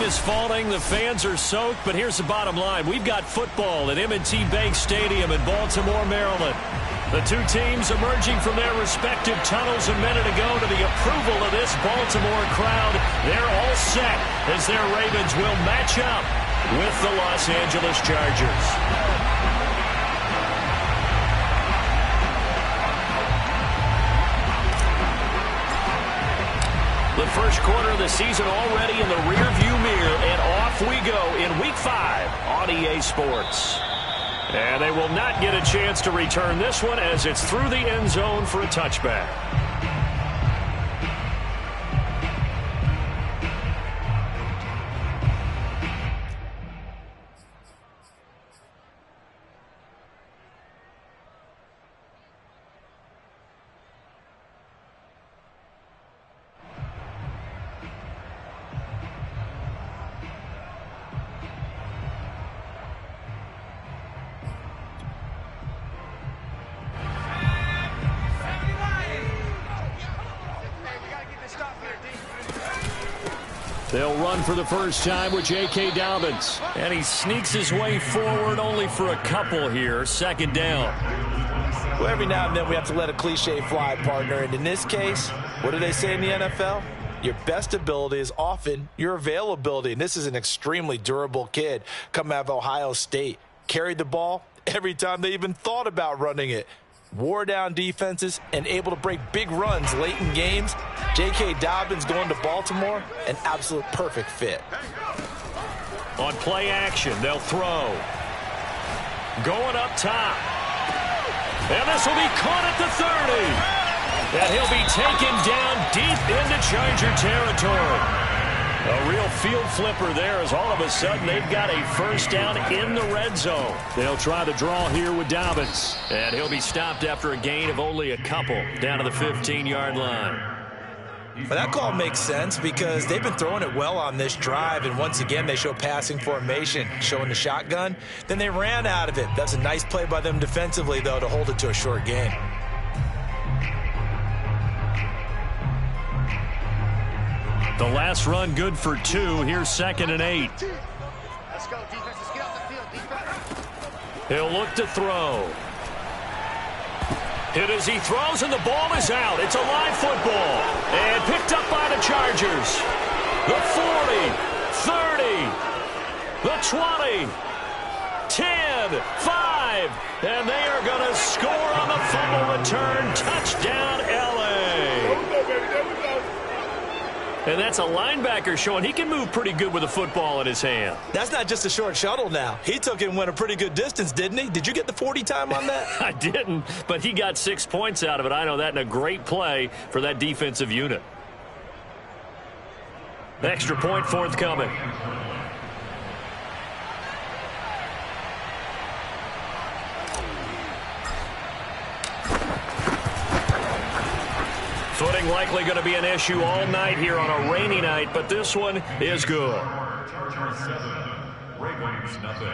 is falling. The fans are soaked, but here's the bottom line. We've got football at M&T Bank Stadium in Baltimore, Maryland. The two teams emerging from their respective tunnels a minute ago to the approval of this Baltimore crowd. They're all set as their Ravens will match up with the Los Angeles Chargers. The first quarter of the season already in the rearview mirror, and off we go in Week 5 on EA Sports. And they will not get a chance to return this one as it's through the end zone for a touchback. They'll run for the first time with J.K. Dobbins. And he sneaks his way forward only for a couple here. Second down. Well, every now and then we have to let a cliche fly, partner. And in this case, what do they say in the NFL? Your best ability is often your availability. And this is an extremely durable kid coming out of Ohio State. Carried the ball every time they even thought about running it. Wore down defenses and able to break big runs late in games. J.K. Dobbins going to Baltimore, an absolute perfect fit. On play action, they'll throw. Going up top. And this will be caught at the 30. And he'll be taken down deep into Charger territory. A real field flipper there as all of a sudden they've got a first down in the red zone. They'll try the draw here with Dobbins. And he'll be stopped after a gain of only a couple down to the 15-yard line. Well, that call makes sense because they've been throwing it well on this drive, and once again they show passing formation, showing the shotgun. Then they ran out of it. That's a nice play by them defensively, though, to hold it to a short gain. The last run good for 2. Here's 2nd and 8. Let's go, defense. Let's get off the field, defense. He'll look to throw. Hit as he throws, and the ball is out. It's a live football. And picked up by the Chargers. The 40, 30, the 20, 10, 5. And they are going to score on the fumble return. Touchdown, L.A. And that's a linebacker showing he can move pretty good with a football in his hand. That's not just a short shuttle now. He took it and went a pretty good distance, didn't he? Did you get the 40 time on that? I didn't, but he got 6 points out of it. I know that, and a great play for that defensive unit. Extra point forthcoming. Footing likely going to be an issue all night here on a rainy night, but this one is good. Chargers 7, Ravens nothing.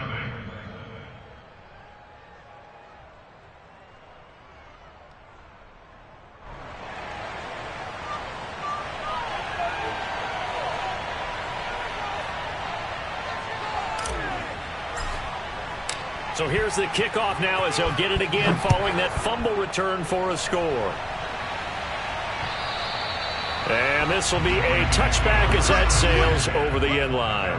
So here's the kickoff now as they'll get it again following that fumble return for a score. And this will be a touchback as that sails over the end line.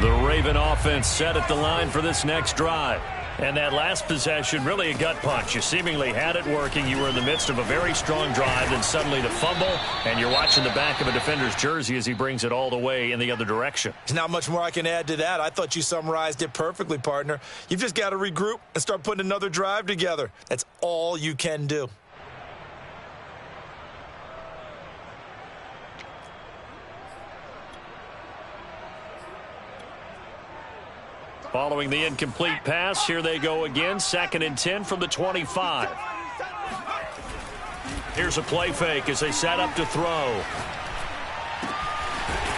The Raven offense set at the line for this next drive. And that last possession, really a gut punch. You seemingly had it working. You were in the midst of a very strong drive, then suddenly the fumble, and you're watching the back of a defender's jersey as he brings it all the way in the other direction. There's not much more I can add to that. I thought you summarized it perfectly, partner. You've just got to regroup and start putting another drive together. That's all you can do. Following the incomplete pass, here they go again. 2nd and 10 from the 25. Here's a play fake as they set up to throw.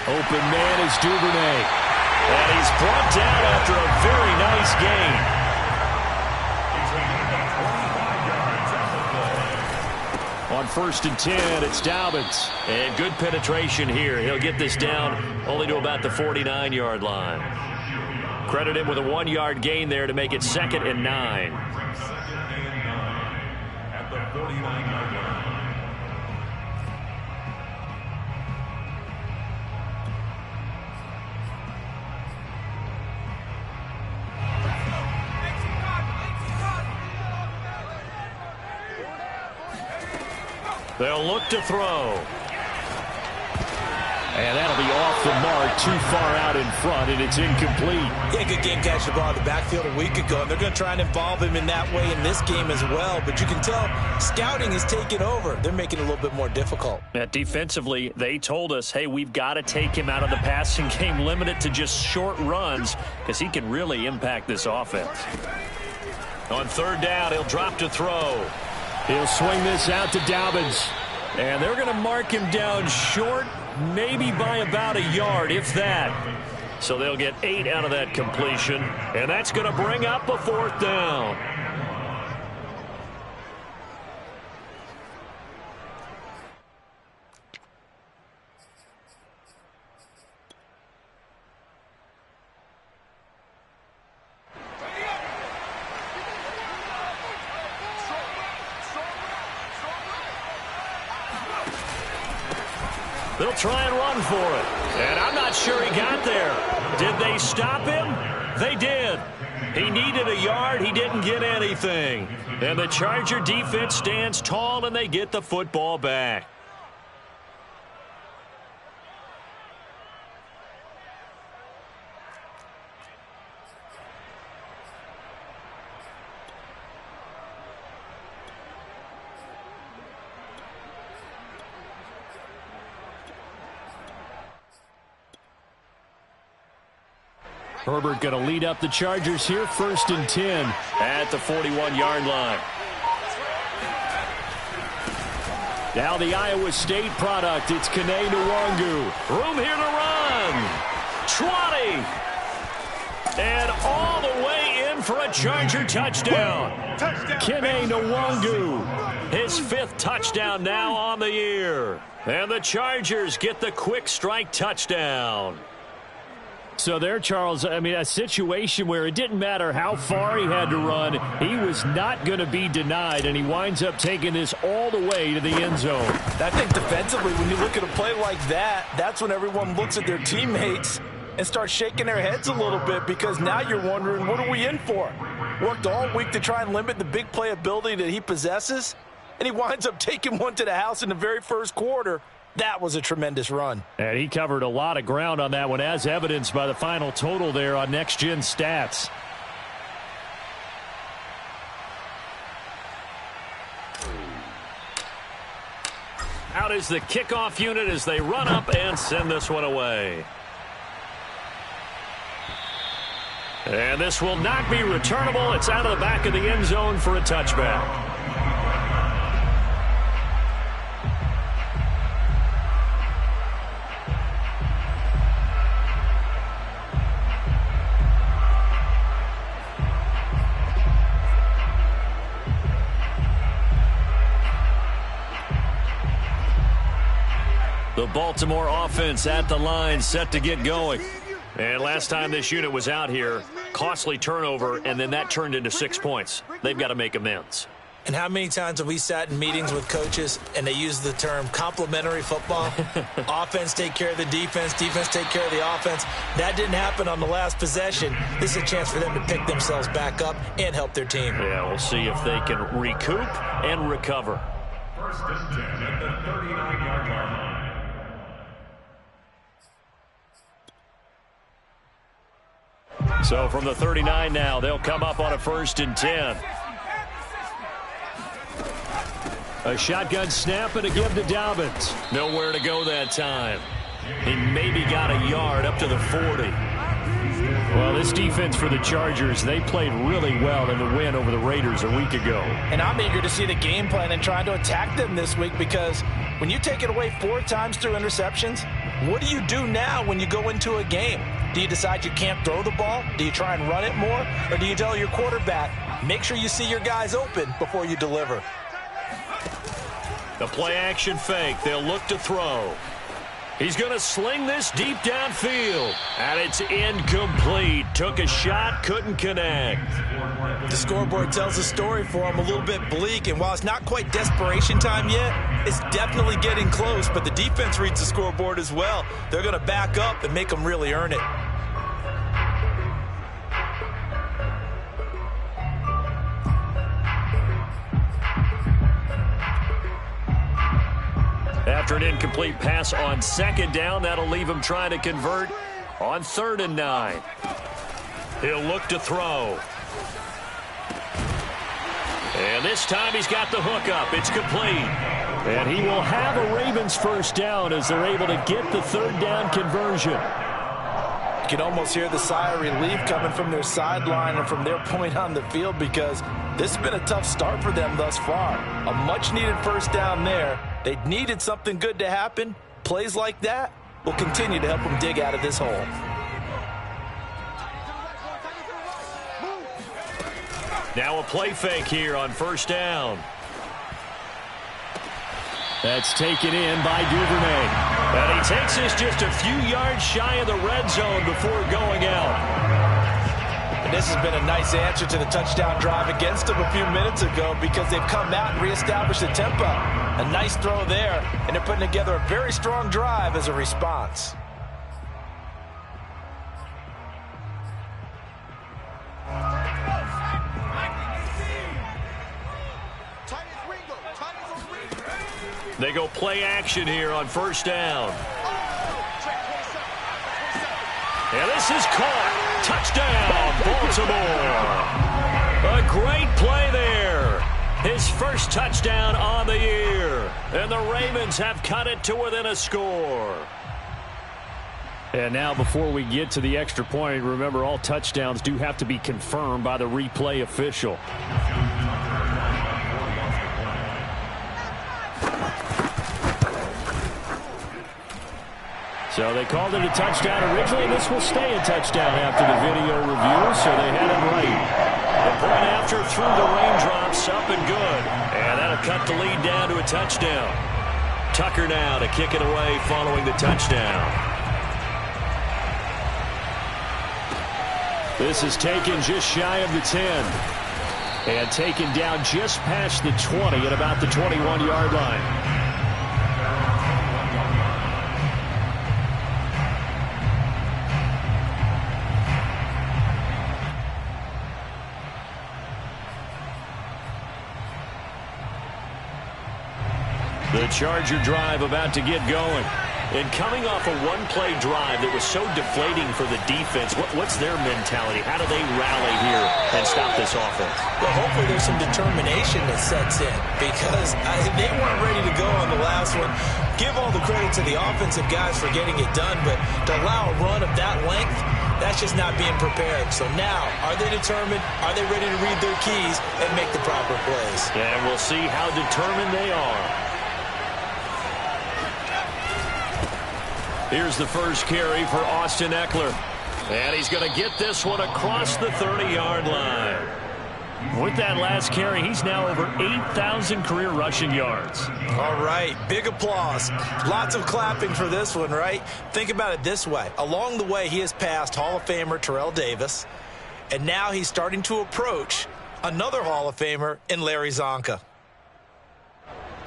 Open man is Duvernay. And he's brought down after a very nice gain. On 1st and 10, it's Dobbins. And good penetration here. He'll get this down only to about the 49-yard line. Credit him with a 1-yard gain there to make it 2nd and 9. At the 49-yard line. They'll look to throw. And that'll be off the mark, too far out in front, and it's incomplete. Yeah, good game catching the ball in the backfield a week ago, and they're going to try and involve him in that way in this game as well. But you can tell scouting is taking over. They're making it a little bit more difficult. Defensively, they told us, hey, we've got to take him out of the passing game, limit it to just short runs, because he can really impact this offense. On 3rd down, he'll drop to throw. He'll swing this out to Dobbins. And they're going to mark him down short, maybe by about a yard, if that. So they'll get 8 out of that completion. And that's going to bring up a 4th down. They'll try and run for it. And I'm not sure he got there. Did they stop him? They did. He needed a yard. He didn't get anything. And the Charger defense stands tall, and they get the football back. Herbert going to lead up the Chargers here, 1st and 10 at the 41-yard line. Now the Iowa State product, it's Kene Nwangu. Room here to run. 20. And all the way in for a Charger touchdown. Kene Nwangu, his 5th touchdown now on the year. And the Chargers get the quick strike touchdown. So there, Charles, I mean, a situation where it didn't matter how far he had to run, he was not going to be denied, and he winds up taking this all the way to the end zone. I think defensively, when you look at a play like that, that's when everyone looks at their teammates and starts shaking their heads a little bit, because now you're wondering, what are we in for? Worked all week to try and limit the big play ability that he possesses, and he winds up taking one to the house in the very first quarter. That was a tremendous run. And he covered a lot of ground on that one, as evidenced by the final total there on Next Gen Stats. Out is the kickoff unit as they run up and send this one away. And this will not be returnable. It's out of the back of the end zone for a touchback. The Baltimore offense at the line, set to get going. And last time this unit was out here, costly turnover, and then that turned into 6 points. They've got to make amends. And how many times have we sat in meetings with coaches and they use the term complementary football? Offense take care of the defense, defense take care of the offense. That didn't happen on the last possession. This is a chance for them to pick themselves back up and help their team. Yeah, we'll see if they can recoup and recover. 1st and 10 at the 39-yard line. So from the 39 now, they'll come up on a 1st and 10. A shotgun snap and a give to Dobbins. Nowhere to go that time. He maybe got a yard up to the 40. Well, this defense for the Chargers, they played really well in the win over the Raiders a week ago. And I'm eager to see the game plan and trying to attack them this week, because when you take it away 4 times through interceptions, What do you do now when you go into a game? Do you decide you can't throw the ball? Do you try and run it more? Or do you tell your quarterback, make sure you see your guys open before you deliver? The play action fake. They'll look to throw. He's going to sling this deep downfield. And it's incomplete. Took a shot, couldn't connect. The scoreboard tells a story for him, a little bit bleak. And while it's not quite desperation time yet, it's definitely getting close. But the defense reads the scoreboard as well. They're going to back up and make them really earn it. After an incomplete pass on second down, that'll leave him trying to convert on 3rd and 9. He'll look to throw. And this time he's got the hook up. It's complete. And he will have a Ravens first down as they're able to get the 3rd down conversion. You can almost hear the sigh of relief coming from their sideline and from their point on the field because this has been a tough start for them thus far. A much-needed first down there. They needed something good to happen. Plays like that will continue to help them dig out of this hole. Now a play fake here on 1st down. That's taken in by Duvernay. And he takes this just a few yards shy of the red zone before going out. And this has been a nice answer to the touchdown drive against them a few minutes ago because they've come out and reestablished the tempo. A nice throw there, and they're putting together a very strong drive as a response. They go play action here on 1st down. And this is caught. Touchdown, Baltimore. A great play there. His first touchdown on the year. And the Ravens have cut it to within a score. And now before we get to the extra point, remember all touchdowns do have to be confirmed by the replay official. So they called it a touchdown originally. This will stay a touchdown after the video review, so they had it right. The point after through the raindrops, up and good. And that'll cut the lead down to a touchdown. Tucker now to kick it away following the touchdown. This is taken just shy of the 10. And taken down just past the 20 at about the 21-yard line. The Charger drive about to get going. And coming off a one-play drive that was so deflating for the defense, what's their mentality? How do they rally here and stop this offense? Well, hopefully there's some determination that sets in because they weren't ready to go on the last one. Give all the credit to the offensive guys for getting it done, but to allow a run of that length, that's just not being prepared. So now, are they determined? Are they ready to read their keys and make the proper plays? And we'll see how determined they are. Here's the first carry for Austin Eckler. And he's going to get this one across the 30-yard line. With that last carry, he's now over 8,000 career rushing yards. All right, big applause. Lots of clapping for this one, right? Think about it this way. Along the way, he has passed Hall of Famer Terrell Davis, and now he's starting to approach another Hall of Famer in Larry Zonka.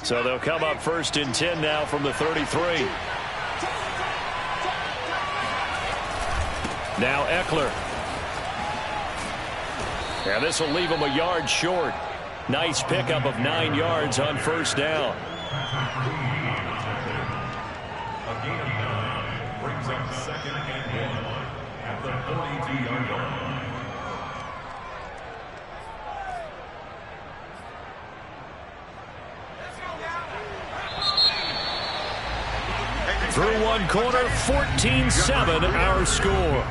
So they'll come up 1st and 10 now from the 33. Now Eckler. And this will leave him a yard short. Nice pickup of 9 yards on 1st down. A gain of 9 brings up 2nd and 1 at the 42-yard line. Through one corner, 14-7 our score.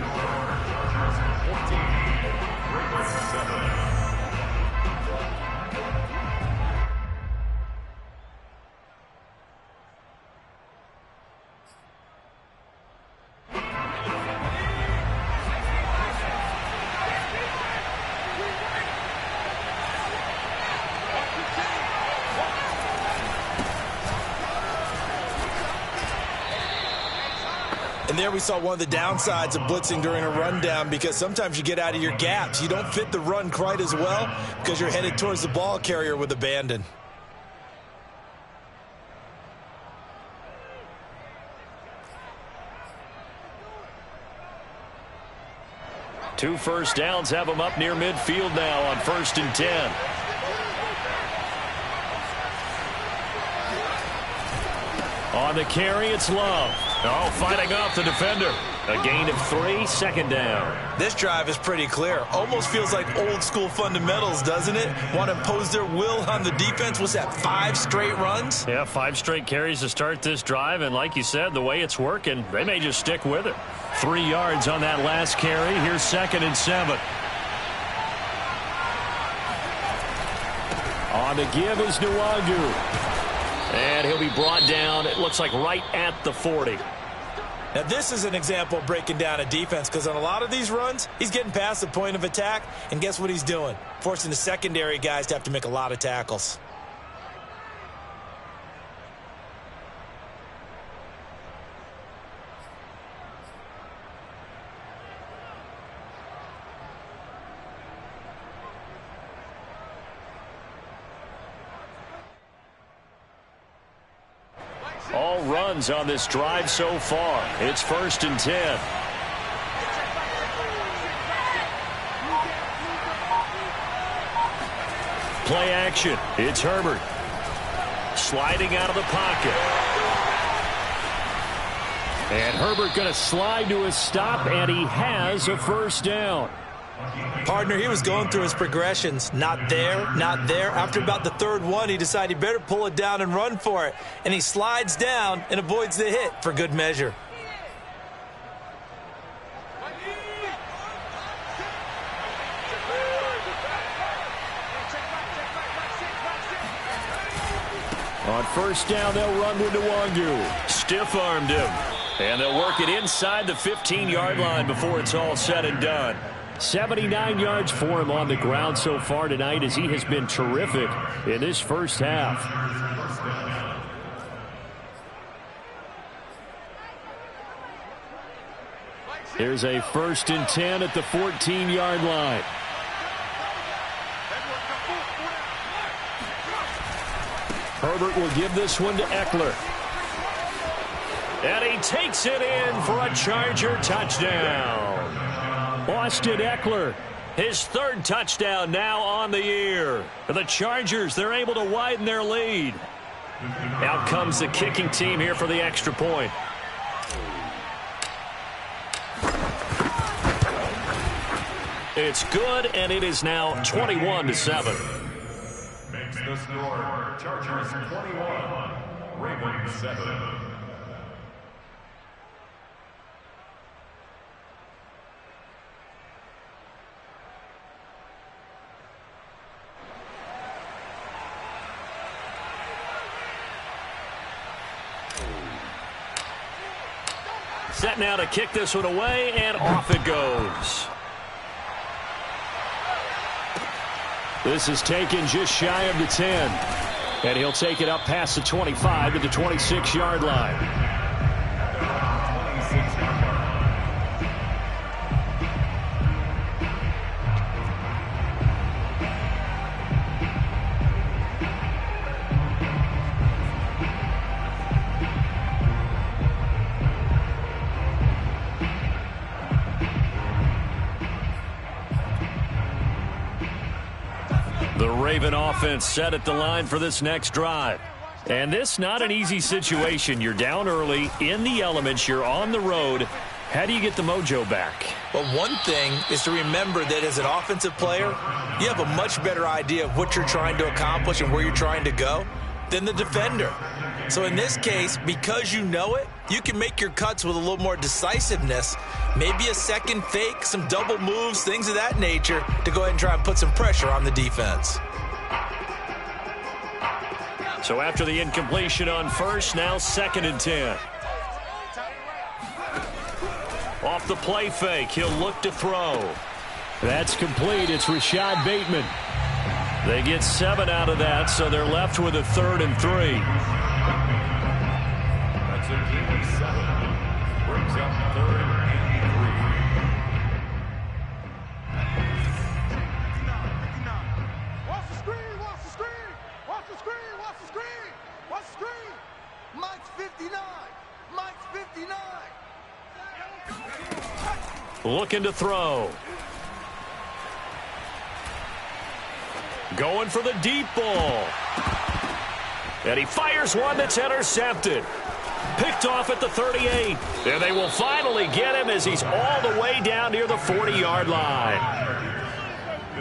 there we saw one of the downsides of blitzing during a rundown, because sometimes you get out of your gaps. You don't fit the run quite as well because you're headed towards the ball carrier with abandon. Two first downs have them up near midfield now on 1st and 10. On the carry, it's Love. Oh, fighting off the defender. A gain of 3, 2nd down. This drive is pretty clear. Almost feels like old school fundamentals, doesn't it? Want to impose their will on the defense. What's that, 5 straight runs? Yeah, 5 straight carries to start this drive. And like you said, the way it's working, they may just stick with it. 3 yards on that last carry. Here's 2nd and 7. On the give is Nwangu. And he'll be brought down, it looks like right at the 40. Now, this is an example of breaking down a defense, because on a lot of these runs, he's getting past the point of attack, and guess what he's doing? Forcing the secondary guys to have to make a lot of tackles. All runs on this drive so far. It's 1st and 10. Play action. It's Herbert. Sliding out of the pocket. And Herbert going to slide to a stop, and he has a 1st down. Partner, he was going through his progressions. Not there, not there. After about the 3rd one, he decided he better pull it down and run for it. And he slides down and avoids the hit for good measure. On 1st down, they'll run with Nwangu. Stiff-armed him. And they'll work it inside the 15-yard line before it's all said and done. 79 yards for him on the ground so far tonight, as he has been terrific in this first half. There's a 1st and 10 at the 14-yard line. Herbert will give this one to Eckler. And he takes it in for a Charger touchdown. Austin Eckler, his 3rd touchdown now on the year. For the Chargers, they're able to widen their lead. Out comes the kicking team here for the extra point. It's good, and it is now 21-7. Makes the score Chargers 21, Ravens 7. Set now to kick this one away, and off it goes. This is taken just shy of the 10. And he'll take it up past the 25 to the 26-yard line. The Raven offense set at the line for this next drive. And this not an easy situation. You're down early, in the elements, you're on the road. How do you get the mojo back? Well, one thing is to remember that as an offensive player, you have a much better idea of what you're trying to accomplish and where you're trying to go than the defender. So in this case, because you know it, you can make your cuts with a little more decisiveness. Maybe a second fake, some double moves, things of that nature to go ahead and try and put some pressure on the defense. So after the incompletion on 1st, now 2nd and 10. Off the play fake, he'll look to throw. That's complete. It's Rashad Bateman. They get 7 out of that, so they're left with a 3rd and 3. That's a gain of 7. brings up 3rd and 3. Watch the screen, watch the screen, watch the screen, watch the screen, watch the screen. Mike's 59, Mike's 59. Looking to throw. Going for the deep ball. And he fires one that's intercepted. Picked off at the 38. And they will finally get him as he's all the way down near the 40-yard line.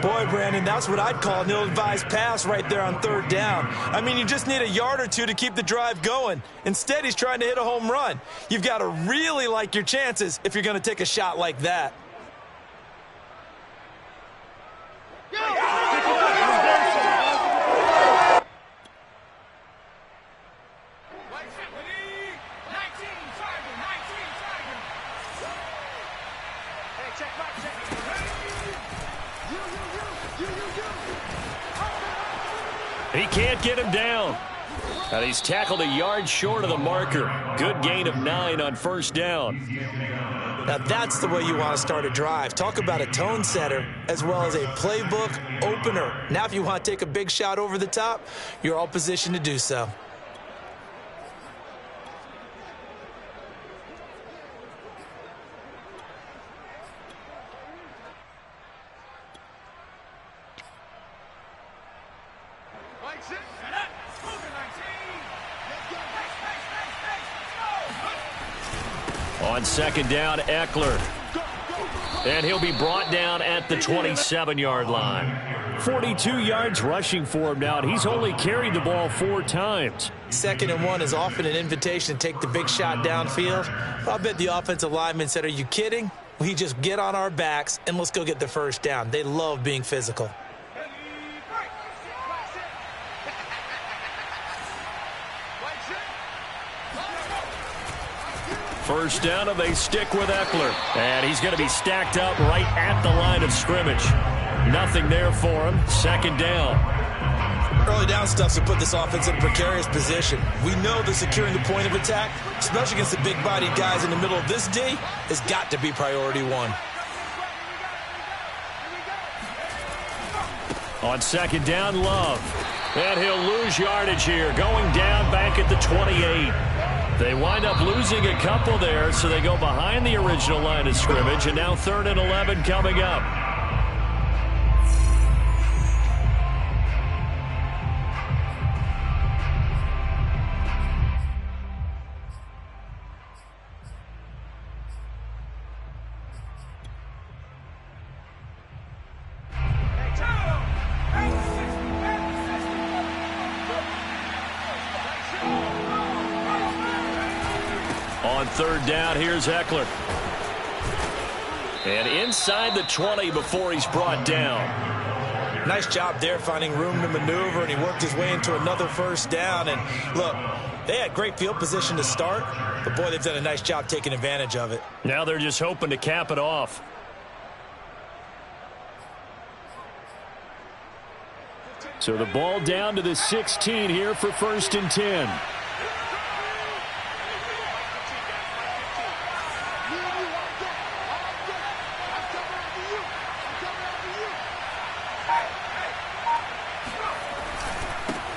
Boy, Brandon, that's what I'd call an ill-advised pass right there on 3rd down. I mean, you just need a yard or two to keep the drive going. Instead, he's trying to hit a home run. You've got to really like your chances if you're going to take a shot like that. He can't get him down. And he's tackled a yard short of the marker. Good gain of 9 on 1st down. Now that's the way you want to start a drive. Talk about a tone setter as well as a playbook opener. Now if you want to take a big shot over the top, you're all positioned to do so. On 2nd down, Eckler. And he'll be brought down at the 27-yard line. 42 yards rushing for him now, and he's only carried the ball 4 times. 2nd and 1 is often an invitation to take the big shot downfield. I bet the offensive lineman said, are you kidding? We just get on our backs and let's go get the 1st down. They love being physical. First down, and they stick with Eckler. And he's going to be stacked up right at the line of scrimmage. Nothing there for him. 2nd down. Early down stuff's to put this offense in a precarious position. We know that securing the point of attack, especially against the big-bodied guys in the middle of this D, has got to be priority 1. On 2nd down, Love. And he'll lose yardage here, going down back at the 28. They wind up losing a couple there, so they go behind the original line of scrimmage, and now 3rd and 11 coming up. On 3rd down, here's Eckler. And inside the 20 before he's brought down. Nice job there finding room to maneuver, and he worked his way into another 1st down. And look, they had great field position to start, but boy, they've done a nice job taking advantage of it. Now they're just hoping to cap it off. So the ball down to the 16 here for 1st and 10.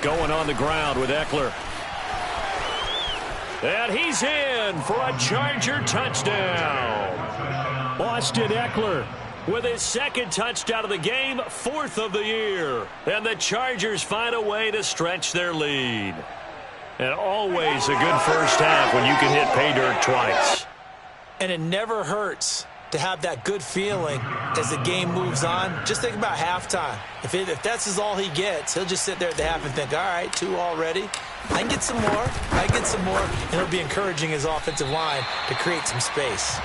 Going on the ground with Eckler. And he's in for a Charger touchdown. Austin Eckler with his 2nd touchdown of the game, 4th of the year. And the Chargers find a way to stretch their lead. And always a good first half when you can hit pay dirt twice. And it never hurts to have that good feeling as the game moves on. Just think about halftime. If that's all he gets, he'll just sit there at the half and think, all right, 2 already. I can get some more. I can get some more. And he'll be encouraging his offensive line to create some space.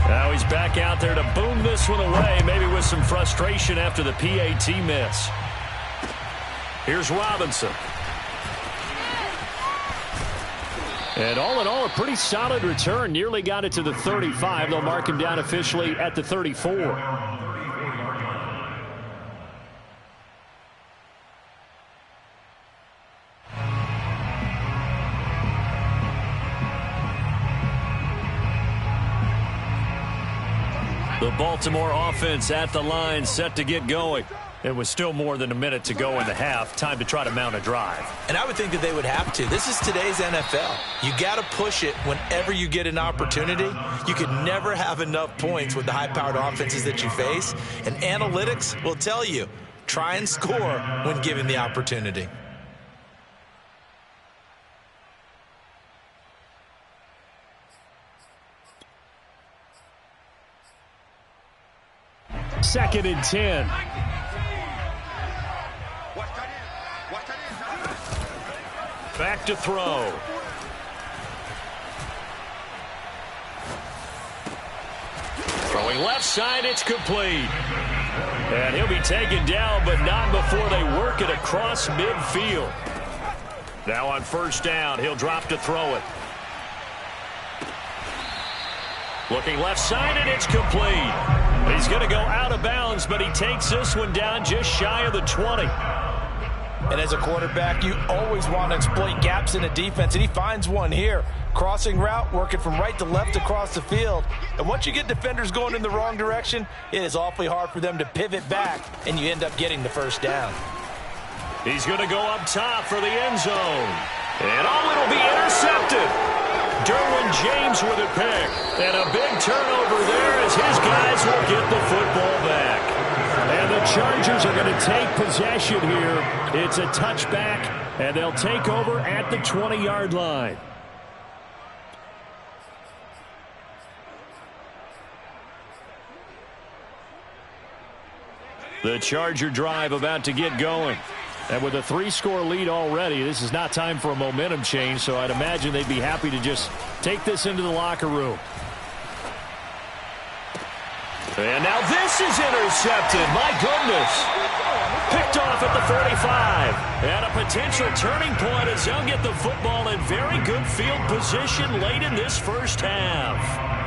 Now he's back out there to boom this one away, maybe with some frustration after the PAT miss. Here's Robinson. And all in all, a pretty solid return. Nearly got it to the 35. They'll mark him down officially at the 34. The Baltimore offense at the line, set to get going. It was still more than a minute to go in the half. Time to try to mount a drive. And I would think that they would have to. This is today's NFL. You got to push it whenever you get an opportunity. You could never have enough points with the high-powered offenses that you face. And analytics will tell you, try and score when given the opportunity. Second and 10. Back to throw. Throwing left side, it's complete. And he'll be taken down, but not before they work it across midfield. Now on first down, he'll drop to throw it. Looking left side, and it's complete. He's going to go out of bounds, but he takes this one down just shy of the 20. And as a quarterback, you always want to exploit gaps in a defense, and he finds one here. Crossing route, working from right to left across the field. And once you get defenders going in the wrong direction, it is awfully hard for them to pivot back, and you end up getting the first down. He's going to go up top for the end zone. And it'll be intercepted. Derwin James with a pick. And a big turnover there as his guys will get the football back. And the Chargers are going to take possession here. It's a touchback, and they'll take over at the 20-yard line. The Charger drive about to get going. And with a 3-score lead already, this is not time for a momentum change, so I'd imagine they'd be happy to just take this into the locker room. And now this is intercepted. My goodness. Picked off at the 45. And a potential turning point as they'll get the football in very good field position late in this first half.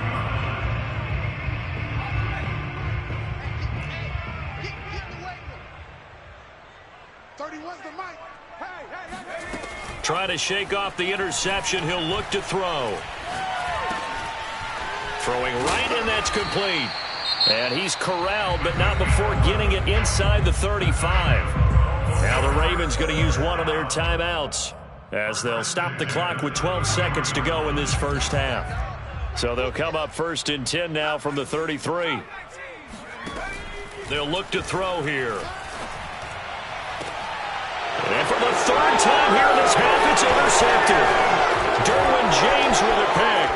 Trying to shake off the interception. He'll look to throw. Throwing right, and that's complete. And he's corralled, but not before getting it inside the 35. Now the Ravens going to use one of their timeouts as they'll stop the clock with 12 seconds to go in this first half. So they'll come up first and 10 now from the 33. They'll look to throw here. And for the third time here in this half, it's intercepted. Derwin James with a pick.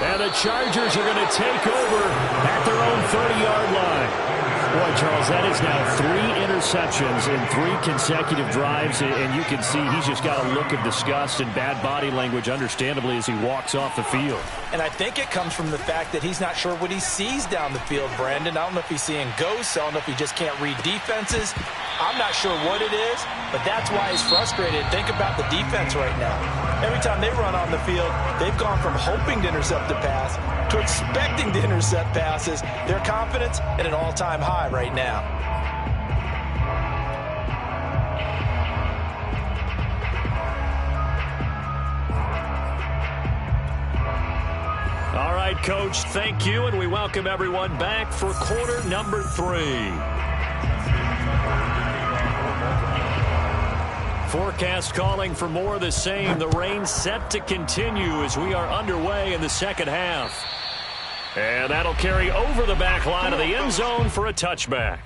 And the Chargers are going to take over at their own 30-yard line. Boy, Charles, that is now 3 interceptions in 3 consecutive drives, and you can see he's just got a look of disgust and bad body language, understandably, as he walks off the field. And I think it comes from the fact that he's not sure what he sees down the field, Brandon. I don't know if he's seeing ghosts. I don't know if he just can't read defenses. I'm not sure what it is, but that's why he's frustrated. Think about the defense right now. Every time they run on the field, they've gone from hoping to intercept the pass to expecting to intercept passes. Their confidence at an all-time high right now. All right, Coach, thank you, and we welcome everyone back for quarter number 3. Forecast calling for more of the same. The rain set to continue as we are underway in the second half. And that'll carry over the back line of the end zone for a touchback.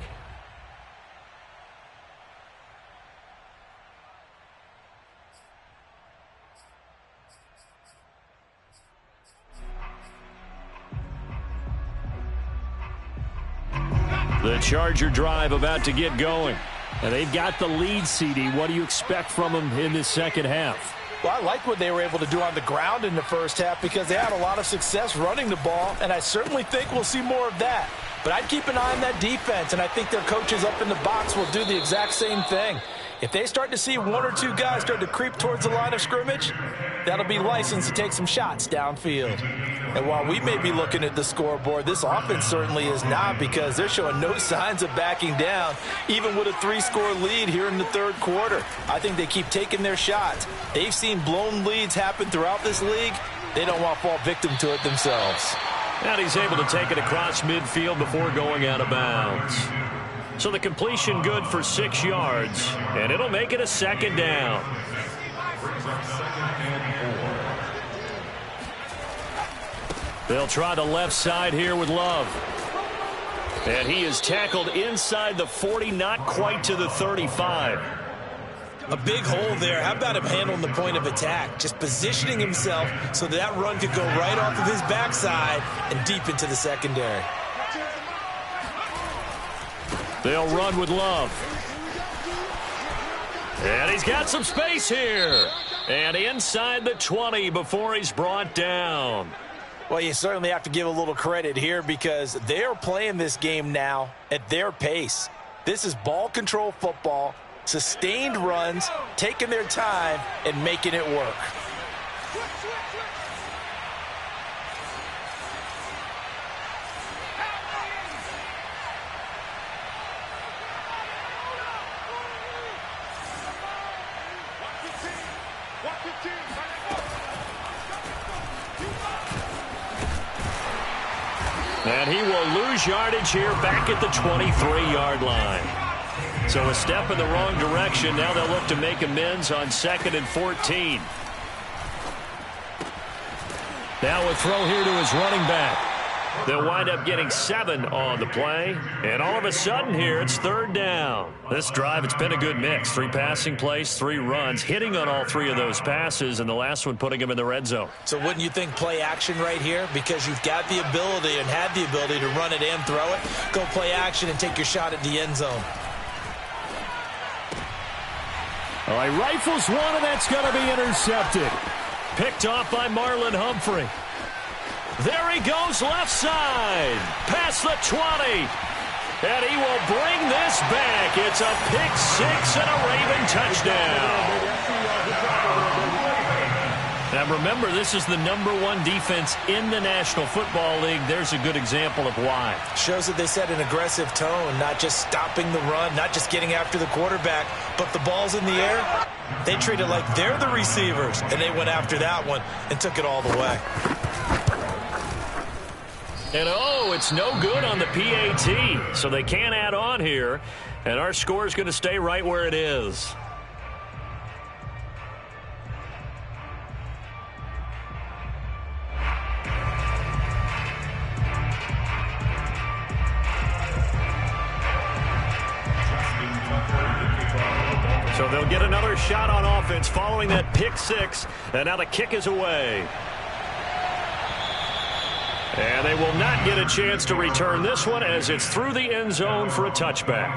The Charger drive about to get going. And they've got the lead, CD. What do you expect from them in this second half? Well, I like what they were able to do on the ground in the first half because they had a lot of success running the ball, and I certainly think we'll see more of that. But I'd keep an eye on that defense, and I think their coaches up in the box will do the exact same thing. If they start to see 1 or 2 guys start to creep towards the line of scrimmage, that'll be licensed to take some shots downfield. And while we may be looking at the scoreboard, this offense certainly is not, because they're showing no signs of backing down, even with a 3-score lead here in the third quarter. I think they keep taking their shots. They've seen blown leads happen throughout this league. They don't want to fall victim to it themselves. And he's able to take it across midfield before going out of bounds. So the completion good for 6 yards, and it'll make it a second down. They'll try the left side here with Love. And he is tackled inside the 40, not quite to the 35. A big hole there. How about him handling the point of attack? Just positioning himself so that run could go right off of his backside and deep into the secondary. They'll run with Love. And he's got some space here. And inside the 20 before he's brought down. Well, you certainly have to give a little credit here, because they are playing this game now at their pace. This is ball control football, sustained runs, taking their time, and making it work. And he will lose yardage here back at the 23-yard line. So a step in the wrong direction. Now they'll look to make amends on 2nd and 14. Now a throw here to his running back. They'll wind up getting 7 on the play. And all of a sudden here, it's 3rd down. This drive, it's been a good mix. 3 passing plays, 3 runs, hitting on all 3 of those passes, and the last one putting him in the red zone. So wouldn't you think play action right here? Because you've got the ability and had the ability to run it and throw it. Go play action and take your shot at the end zone. All right, rifles one, and that's going to be intercepted. Picked off by Marlon Humphrey. There he goes, left side, past the 20. And he will bring this back. It's a pick 6 and a Raven touchdown. Now remember, this is the #1 defense in the National Football League. There's a good example of why. Shows that they set an aggressive tone, not just stopping the run, not just getting after the quarterback, but the ball's in the air. They treat it like they're the receivers, and they went after that one and took it all the way. And oh, it's no good on the PAT, so they can't add on here, and our score is going to stay right where it is. So they'll get another shot on offense following that pick 6, and now the kick is away. And they will not get a chance to return this one, as it's through the end zone for a touchback.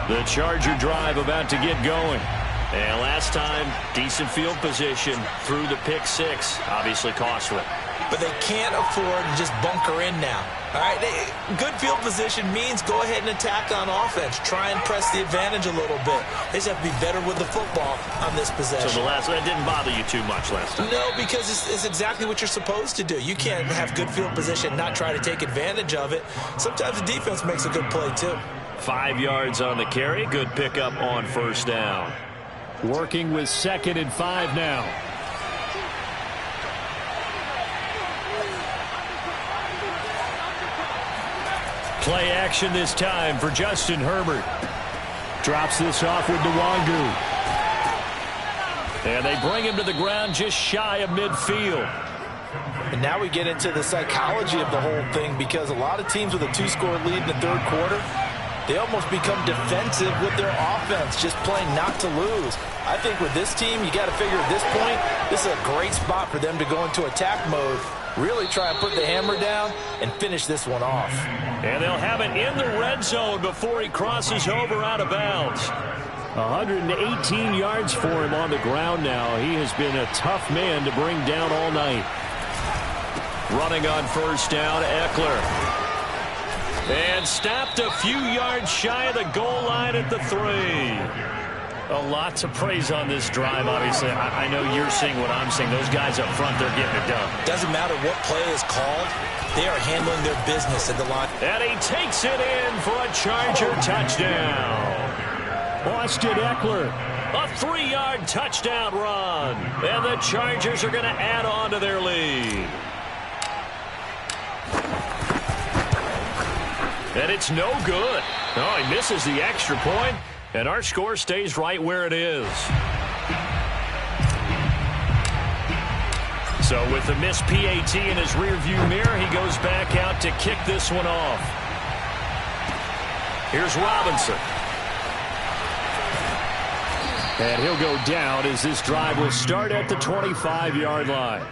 The Charger drive about to get going. And last time, decent field position through the pick 6. Obviously costly. But they can't afford to just bunker in now. All right, good field position means go ahead and attack on offense. Try and press the advantage a little bit. They just have to be better with the football on this possession. So that didn't bother you too much last time? No, because it's exactly what you're supposed to do. You can't have good field position, not try to take advantage of it. Sometimes the defense makes a good play too. 5 yards on the carry. Good pickup on 1st down. Working with 2nd and 5 now. Play action this time for Justin Herbert. Drops this off with Nwangu. And they bring him to the ground just shy of midfield. And now we get into the psychology of the whole thing, because a lot of teams with a 2-score lead in the third quarter, they almost become defensive with their offense, just playing not to lose. I think with this team, you got to figure at this point, this is a great spot for them to go into attack mode, really try and put the hammer down and finish this one off. And they'll have it in the red zone before he crosses over out of bounds. 118 yards for him on the ground now. He has been a tough man to bring down all night. Running on first down, Eckler. And stopped a few yards shy of the goal line at the 3. A lot to praise on this drive, obviously. I know you're seeing what I'm seeing. Those guys up front, they're getting it done. Doesn't matter what play is called. They are handling their business at the line. And he takes it in for a Charger touchdown. Austin Eckler, a 3-yard touchdown run. And the Chargers are going to add on to their lead. And it's no good. Oh, he misses the extra point. And our score stays right where it is. So with the missed PAT in his rearview mirror, he goes back out to kick this one off. Here's Robinson. And he'll go down as this drive will start at the 25-yard line.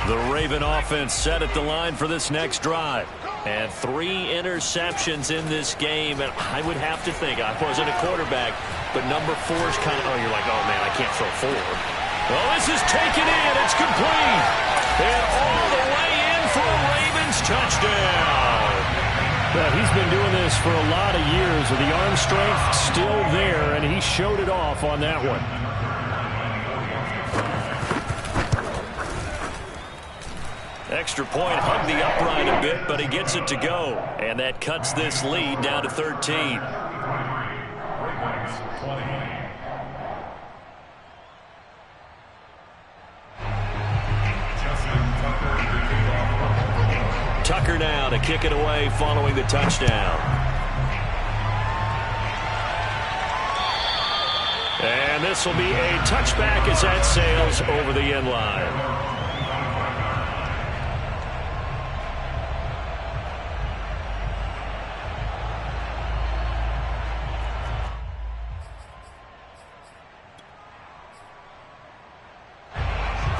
The Raven offense set at the line for this next drive. And 3 interceptions in this game. And I would have to think, I wasn't a quarterback, but number 4 is kind of, you're like, oh, man, I can't throw 4. Well, this is taken in. It's complete. And all the way in for a Ravens touchdown. Well, he's been doing this for a lot of years with the arm strength still there, and he showed it off on that one. Extra point, hugged the upright a bit, but he gets it to go. And that cuts this lead down to 13. Tucker now to kick it away following the touchdown. And this will be a touchback as that sails over the end line.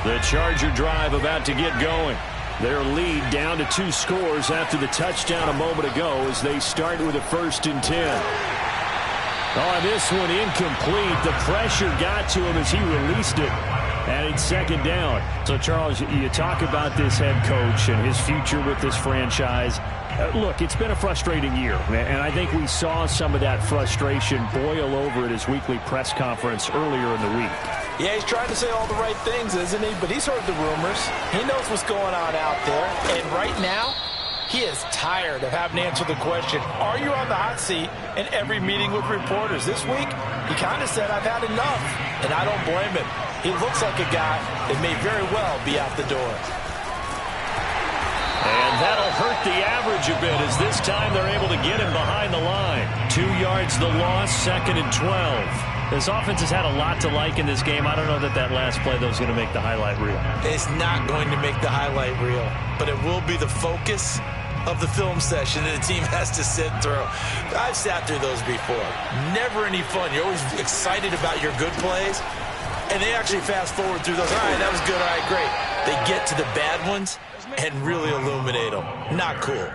The Charger drive about to get going. Their lead down to 2 scores after the touchdown a moment ago as they start with a 1st and 10. Oh, this one incomplete. The pressure got to him as he released it. And it's 2nd down. So, Charles, you talk about this head coach and his future with this franchise. Look, it's been a frustrating year, and I think we saw some of that frustration boil over at his weekly press conference earlier in the week. Yeah, he's trying to say all the right things, isn't he? But he's heard the rumors. He knows what's going on out there. And right now, he is tired of having to answer the question, are you on the hot seat in every meeting with reporters? This week, he kind of said, I've had enough. And I don't blame him. He looks like a guy that may very well be out the door. And that'll hurt the average a bit as this time they're able to get him behind the line. 2 yards the loss, 2nd and 12. This offense has had a lot to like in this game. I don't know that last play, though, is going to make the highlight reel. It's not going to make the highlight reel, but it will be the focus of the film session that the team has to sit through. I've sat through those before. Never any fun. You're always excited about your good plays, and they actually fast forward through those. All right, that was good. All right, great. They get to the bad ones and really illuminate them. Not cool.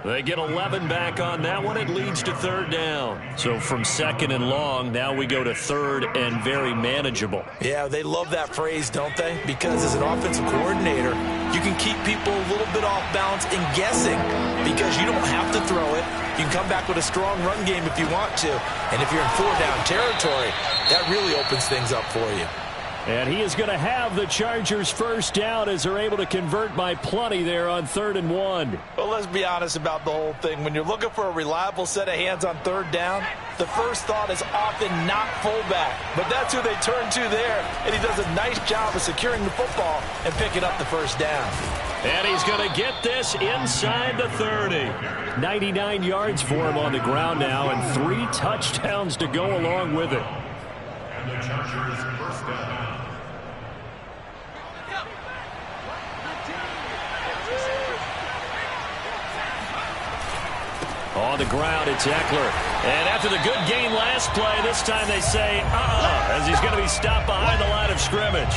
They get 11 back on that one. It leads to 3rd down. So from 2nd and long, now we go to 3rd and very manageable. Yeah, they love that phrase, don't they? Because as an offensive coordinator, you can keep people a little bit off balance and guessing because you don't have to throw it. You can come back with a strong run game if you want to. And if you're in 4-down territory, that really opens things up for you. And he is going to have the Chargers 1st down as they're able to convert by plenty there on 3rd and 1. Well, let's be honest about the whole thing. When you're looking for a reliable set of hands on 3rd down, the first thought is often not fullback. But that's who they turn to there. And he does a nice job of securing the football and picking up the 1st down. And he's going to get this inside the 30. 99 yards for him on the ground now and 3 touchdowns to go along with it. And the Chargers 1st down. on the ground. It's Eckler. And after the good game last play, this time they say, as he's going to be stopped behind the line of scrimmage.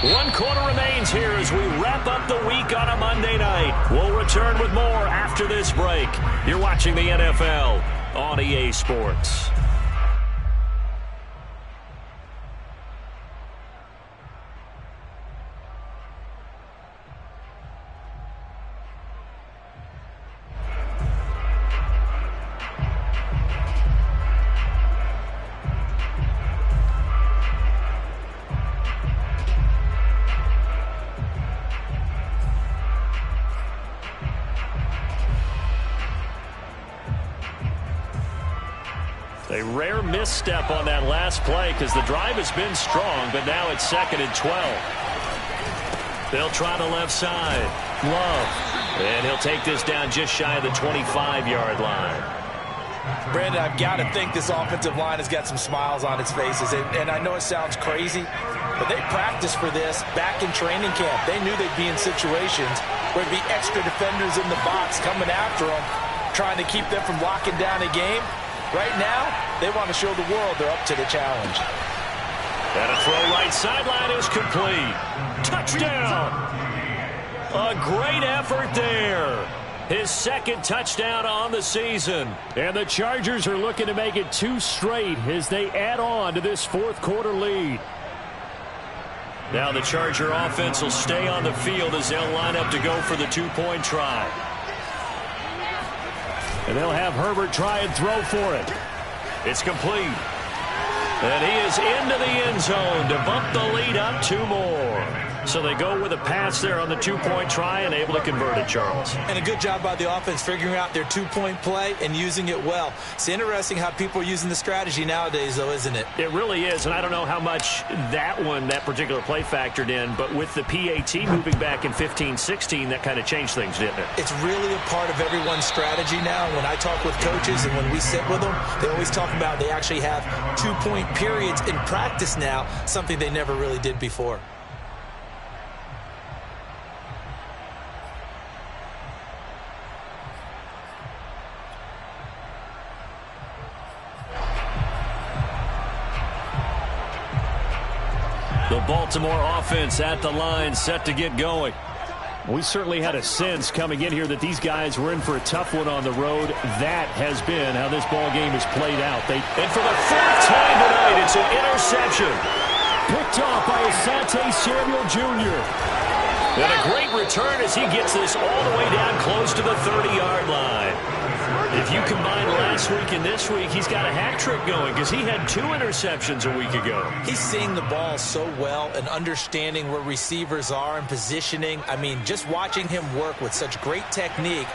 1 quarter remains here as we wrap up the week on a Monday night. We'll return with more after this break. You're watching the NFL on EA Sports. A rare misstep on that last play because the drive has been strong, but now it's 2nd and 12. They'll try the left side. Love. And he'll take this down just shy of the 25-yard line. Brandon, I've got to think this offensive line has got some smiles on its faces. And I know it sounds crazy, but they practiced for this back in training camp. They knew they'd be in situations where there'd be extra defenders in the box coming after them, trying to keep them from locking down a game. Right now, they want to show the world they're up to the challenge. And a throw right sideline is complete. Touchdown! A great effort there. His 2nd touchdown on the season. And the Chargers are looking to make it 2 straight as they add on to this 4th quarter lead. Now the Charger offense will stay on the field as they'll line up to go for the 2-point try. And they'll have Herbert try and throw for it. It's complete. And he is into the end zone to bump the lead up 2 more. So they go with a pass there on the 2-point try and able to convert it, Charles. And a good job by the offense figuring out their 2-point play and using it well. It's interesting how people are using the strategy nowadays, though, isn't it? It really is, and I don't know how much that particular play factored in, but with the PAT moving back in 15-16, that kind of changed things, didn't it? It's really a part of everyone's strategy now. When I talk with coaches and when we sit with them, they always talk about they actually have 2-point periods in practice now, something they never really did before. The Baltimore offense at the line, set to get going. We certainly had a sense coming in here that these guys were in for a tough one on the road. That has been how this ball game has played out. And for the 4th time tonight, it's an interception. Picked off by Asante Samuel Jr. And a great return as he gets this all the way down close to the 30-yard line. If you combine last week and this week, he's got a hat trick going because he had 2 interceptions a week ago. He's seeing the ball so well and understanding where receivers are and positioning. I mean, just watching him work with such great technique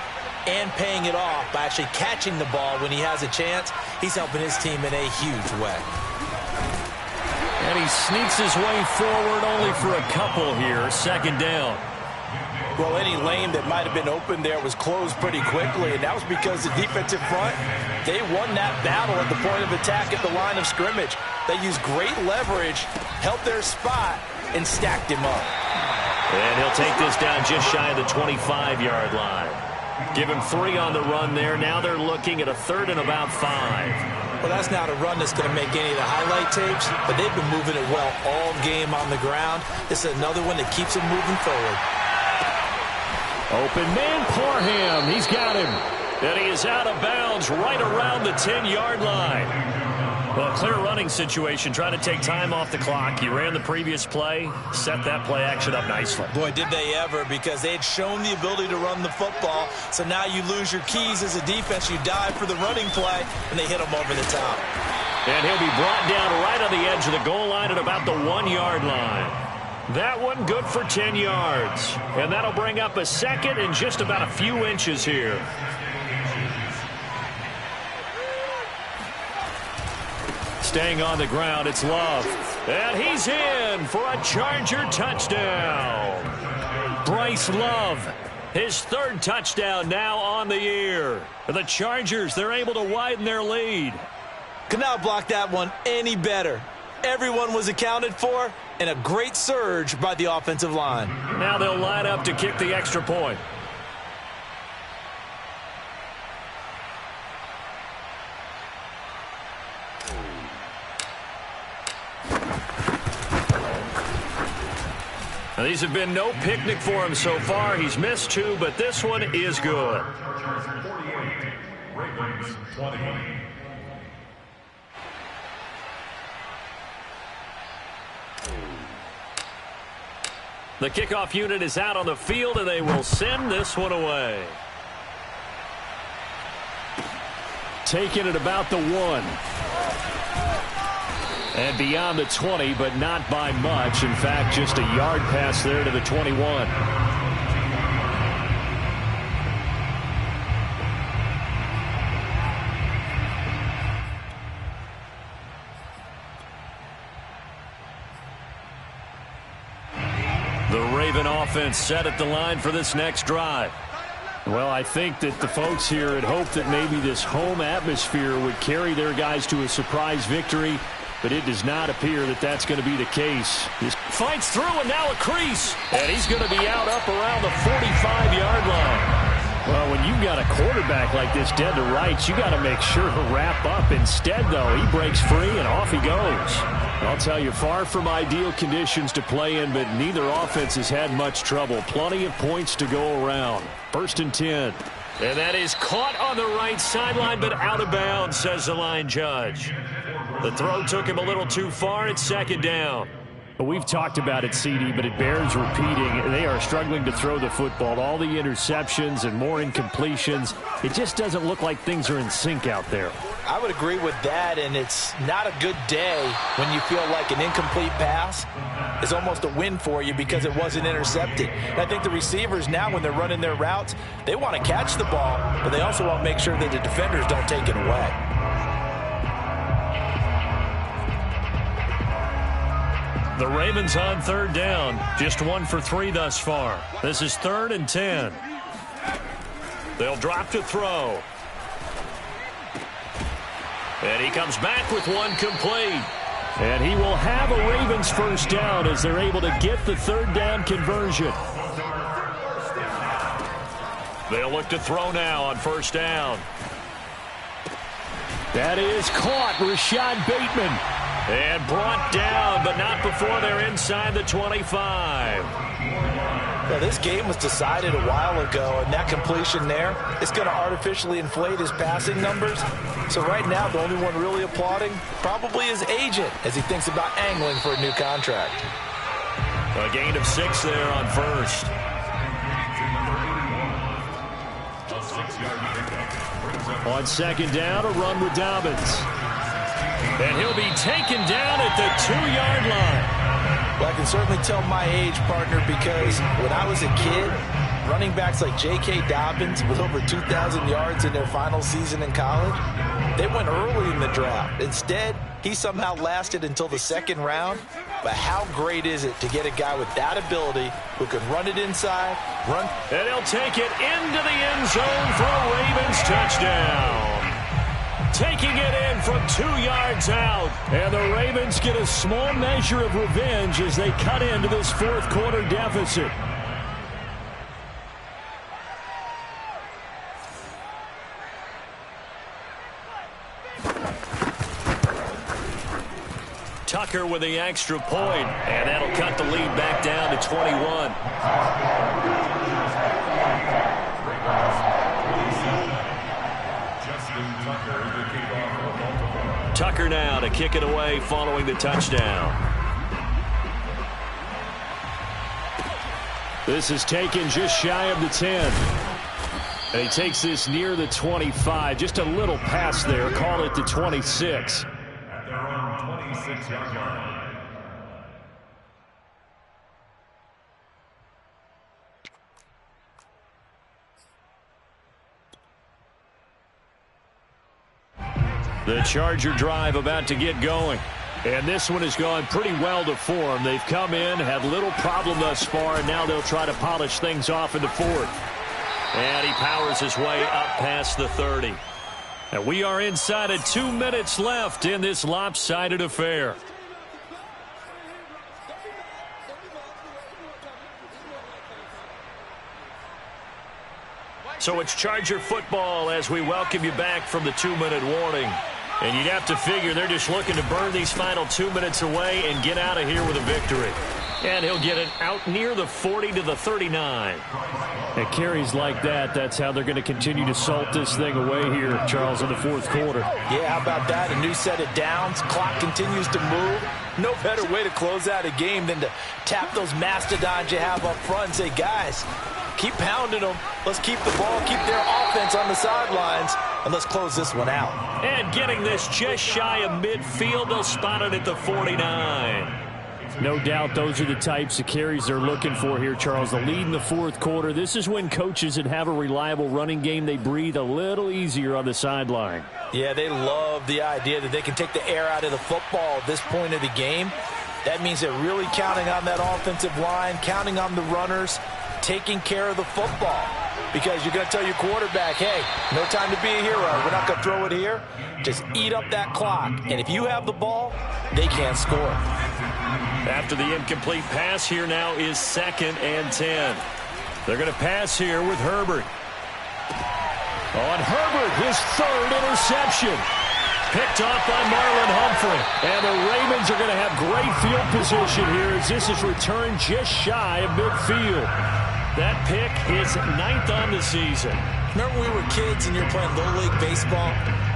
and paying it off by actually catching the ball when he has a chance, he's helping his team in a huge way. And he sneaks his way forward only for a couple here. 2nd down. Well, any lane that might have been open there was closed pretty quickly, and that was because the defensive front, they won that battle at the point of attack at the line of scrimmage. They used great leverage, held their spot, and stacked him up. And he'll take this down just shy of the 25-yard line. Give him 3 on the run there. Now they're looking at a 3rd and about 5. Well, that's not a run that's going to make any of the highlight tapes, but they've been moving it well all game on the ground. This is another one that keeps them moving forward. Open man, Parham. He's got him. And he is out of bounds right around the 10-yard line. Well, clear running situation, trying to take time off the clock. He ran the previous play, set that play action up nicely. Boy, did they ever, because they had shown the ability to run the football. So now you lose your keys as a defense. You dive for the running play, and they hit him over the top. And he'll be brought down right on the edge of the goal line at about the 1-yard line. That one good for 10 yards. And that'll bring up a 2nd and just about a few inches here. Staying on the ground, it's Love. And he's in for a Charger touchdown. Bryce Love, his 3rd touchdown now on the year. The Chargers, they're able to widen their lead. Could not block that one any better. Everyone was accounted for, and a great surge by the offensive line. Now they'll line up to kick the extra point. Now, these have been no picnic for him so far. He's missed 2, but this one is good. Chargers 48, Ravens 20. The kickoff unit is out on the field, and they will send this one away. Taking it about the 1. And beyond the 20, but not by much. In fact, just a yard pass there to the 21. The Raven offense set at the line for this next drive. Well, I think that the folks here had hoped that maybe this home atmosphere would carry their guys to a surprise victory, but it does not appear that that's going to be the case. He fights through, and now a crease, and he's going to be out up around the 45-yard line. Well, when you've got a quarterback like this dead to rights, you got to make sure to wrap up. Instead, though, he breaks free, and off he goes. I'll tell you, far from ideal conditions to play in, but neither offense has had much trouble. Plenty of points to go around. 1st and 10. And that is caught on the right sideline, but out of bounds, says the line judge. The throw took him a little too far. It's 2nd down. Well, we've talked about it, CD, but it bears repeating. They are struggling to throw the football. All the interceptions and more incompletions. It just doesn't look like things are in sync out there. I would agree with that, and it's not a good day when you feel like an incomplete pass is almost a win for you because it wasn't intercepted. And I think the receivers now, when they're running their routes, they want to catch the ball, but they also want to make sure that the defenders don't take it away. The Ravens on 3rd down. Just 1 for 3 thus far. This is 3rd and 10. They'll drop to throw. And he comes back with one complete. And he will have a Ravens 1st down as they're able to get the 3rd down conversion. They'll look to throw now on 1st down. That is caught. Rashad Bateman. And brought down, but not before they're inside the 25. Well, this game was decided a while ago, and that completion there is going to artificially inflate his passing numbers. So right now, the only one really applauding probably his agent as he thinks about angling for a new contract. A gain of 6 there on 1st. On 2nd down, a run with Dobbins. And he'll be taken down at the 2-yard line. Well, I can certainly tell my age, partner, because when I was a kid, running backs like J.K. Dobbins with over 2,000 yards in their final season in college, they went early in the draft. Instead, he somehow lasted until the 2nd round. But how great is it to get a guy with that ability who can run it inside, and he'll take it into the end zone for a Ravens touchdown. Taking it in from 2 yards out. And the Ravens get a small measure of revenge as they cut into this 4th quarter deficit. Tucker with the extra point, and that'll cut the lead back down to 21. Tucker now to kick it away following the touchdown. This is taken just shy of the 10. And he takes this near the 25. Just a little pass there. Call it the 26. At their own 26-yard line. The Charger drive about to get going. And this one has gone pretty well to form. They've come in, had little problem thus far, and now they'll try to polish things off in the 4th. And he powers his way up past the 30. And we are inside of 2 minutes left in this lopsided affair. So it's Charger football as we welcome you back from the 2-minute warning. And you'd have to figure they're just looking to burn these final 2 minutes away and get out of here with a victory. And he'll get it out near the 40 to the 39. At carries like that, that's how they're going to continue to salt this thing away here, Charles, in the fourth quarter. Yeah, how about that? A new set of downs. Clock continues to move. No better way to close out a game than to tap those mastodons you have up front and say, guys, keep pounding them. Let's keep the ball, keep their offense on the sidelines, and let's close this one out. And getting this just shy of midfield, they'll spot it at the 49. No doubt those are the types of carries they're looking for here, Charles. The lead in the fourth quarter. This is when coaches that have a reliable running game, they breathe a little easier on the sideline. Yeah, they love the idea that they can take the air out of the football at this point of the game. That means they're really counting on that offensive line, counting on the runners, taking care of the football. Because you're going to tell your quarterback, hey, no time to be a hero. We're not going to throw it here. Just eat up that clock. And if you have the ball, they can't score. After the incomplete pass, here now is 2nd and 10. They're going to pass here with Herbert. On Herbert, his 3rd interception. Picked off by Marlon Humphrey. And the Ravens are going to have great field position here as this is returned just shy of midfield. That pick is 9th on the season. Remember we were kids and you were playing Little League Baseball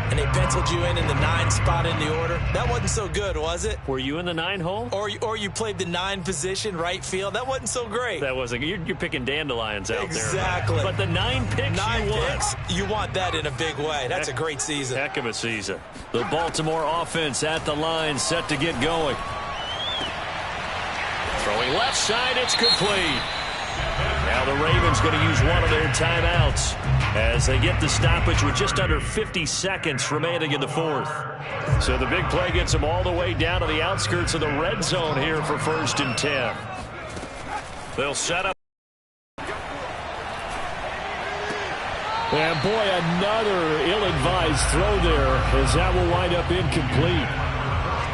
and they penciled you in the 9 spot in the order? That wasn't so good, was it? Were you in the 9 hole? Or you played the 9 position, right field? That wasn't so great. That wasn't. You're picking dandelions out exactly. there. But the 9 picks 9 you picks, you want that in a big way. That's a great season. Heck of a season. The Baltimore offense at the line, set to get going. Throwing left side, it's complete. Now the Ravens going to use one of their timeouts as they get the stoppage with just under 50 seconds remaining in the fourth. So the big play gets them all the way down to the outskirts of the red zone here for 1st and 10. They'll set up. And boy, another ill-advised throw there as that will wind up incomplete.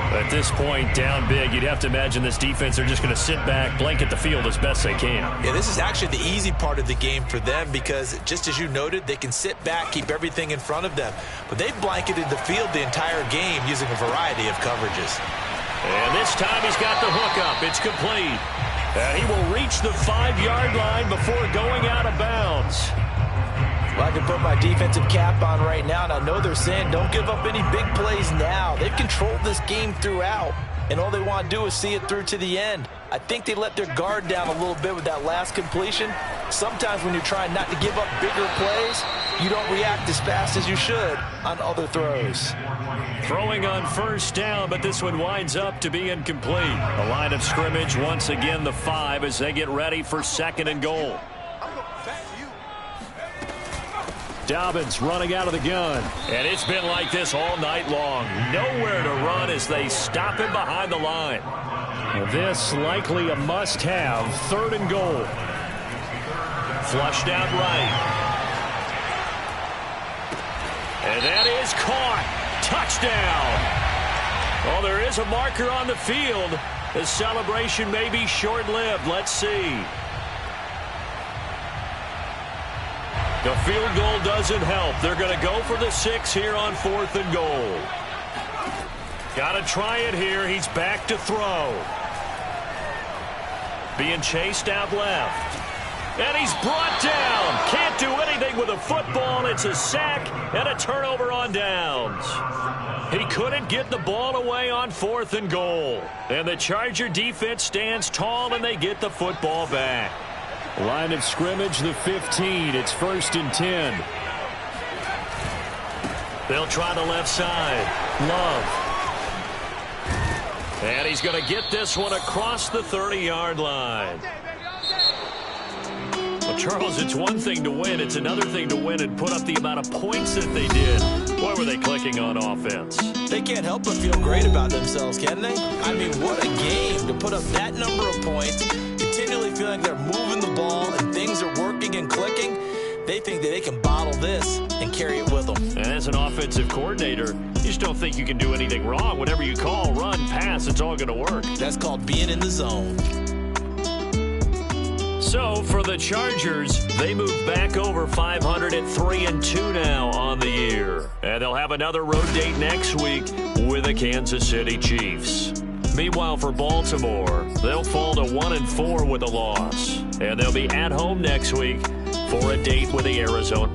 At this point, down big, you'd have to imagine this defense, they're just going to sit back, blanket the field as best they can. Yeah, this is actually the easy part of the game for them because, just as you noted, they can sit back, keep everything in front of them. But they've blanketed the field the entire game using a variety of coverages. And this time he's got the hook up. It's complete. And he will reach the 5-yard line before going out of bounds. Well, I can put my defensive cap on right now, and I know they're saying don't give up any big plays now. They've controlled this game throughout, and all they want to do is see it through to the end. I think they let their guard down a little bit with that last completion. Sometimes when you're trying not to give up bigger plays, you don't react as fast as you should on other throws. Throwing on 1st down, but this one winds up to be incomplete. A line of scrimmage, once again the 5 as they get ready for 2nd and goal. Dobbins running out of the gun. And it's been like this all night long. Nowhere to run as they stop him behind the line. This likely a must-have. 3rd and goal. Flushed out right. And that is caught. Touchdown. Well, there is a marker on the field. The celebration may be short-lived. Let's see. The field goal doesn't help. They're going to go for the 6 here on 4th and goal. Got to try it here. He's back to throw. Being chased out left. And he's brought down. Can't do anything with a football. It's a sack and a turnover on downs. He couldn't get the ball away on 4th and goal. And the Charger defense stands tall and they get the football back. Line of scrimmage, the 15. It's 1st and 10. They'll try the left side. Love. And he's going to get this one across the 30-yard line. Well, Charles, it's one thing to win. It's another thing to win and put up the amount of points that they did. Boy, were they clicking on offense. They can't help but feel great about themselves, can they? I mean, what a game to put up that number of points, continually feeling they're moving the ball and things are working and clicking. They think that they can bottle this and carry it with them. And as an offensive coordinator, you just don't think you can do anything wrong. Whatever you call, run, pass, it's all going to work. That's called being in the zone. So for the Chargers, they move back over 500 at 3-2 now on the year. And they'll have another road date next week with the Kansas City Chiefs. Meanwhile, for Baltimore, they'll fall to 1-4 with a loss. And they'll be at home next week for a date with the Arizona.